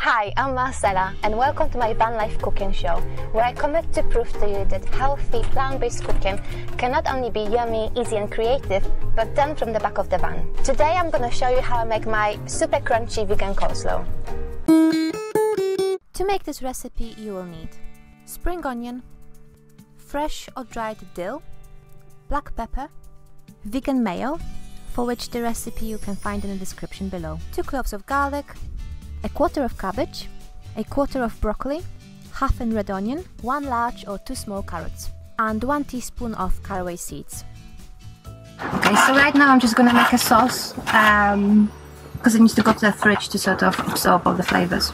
Hi, I'm Marcella and welcome to my van life cooking show, where I commit to prove to you that healthy plant-based cooking can not only be yummy, easy and creative, but done from the back of the van. Today I'm going to show you how I make my super crunchy vegan coleslaw. To make this recipe you will need spring onion, fresh or dried dill, black pepper, vegan mayo, for which the recipe you can find in the description below, 2 cloves of garlic, a quarter of cabbage, a quarter of broccoli, half a red onion, 1 large or 2 small carrots, and 1 teaspoon of caraway seeds. Okay, so right now I'm just gonna make a sauce because it needs to go to the fridge to sort of absorb all the flavors.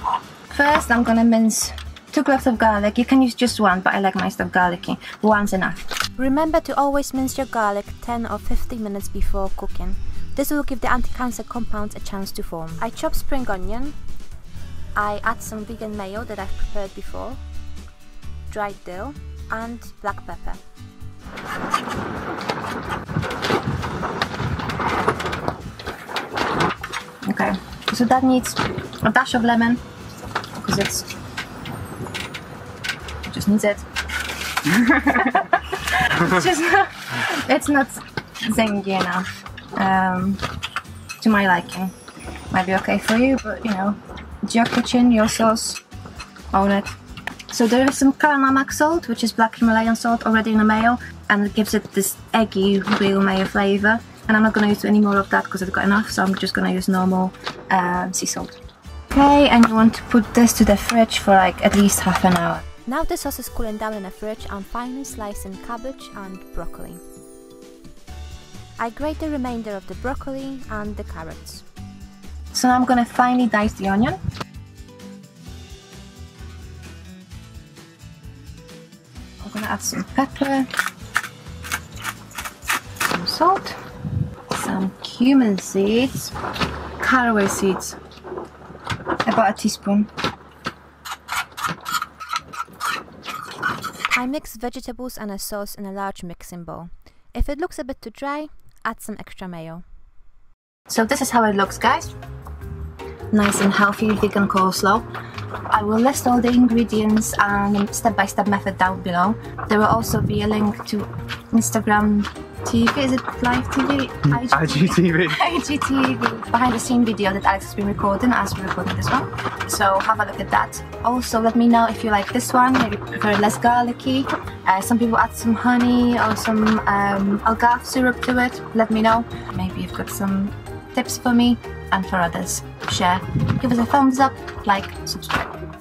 First I'm gonna mince 2 cloves of garlic. You can use just 1, but I like my stuff garlicky. 1's enough. Remember to always mince your garlic 10 or 15 minutes before cooking. This will give the anti-cancer compounds a chance to form. I chop spring onion. I add some vegan mayo that I've prepared before, dried dill and black pepper. Okay, so that needs a dash of lemon because it just needs it. It's not zingy enough to my liking. Might be okay for you, but you know, it's your kitchen, your sauce, own it. So there is some 𝐼𝐴 salt, which is black Himalayan salt, already in the mayo, and it gives it this eggy real mayo flavour. And I'm not going to use any more of that because I've got enough, so I'm just going to use normal sea salt. Okay, and you want to put this to the fridge for like at least half an hour. Now the sauce is cooling down in the fridge, I'm finely slicing cabbage and broccoli. I grate the remainder of the broccoli and the carrots. So now I'm going to finely dice the onion. I'm going to add some pepper, some salt, some cumin seeds, caraway seeds, about a teaspoon. I mix vegetables and a sauce in a large mixing bowl. If it looks a bit too dry, add some extra mayo. So this is how it looks, guys. Nice and healthy vegan coleslaw. I will list all the ingredients and step-by-step method down below. There will also be a link to Instagram TV, is it live TV? IGTV. IGTV, behind the scene video that Alex has been recording as we're recording this one. So have a look at that. Also let me know if you like this one, maybe prefer less garlicky. Some people add some honey or some agave syrup to it. Let me know. Maybe you've got some tips for me and for others. Share, give us a thumbs up, like, subscribe.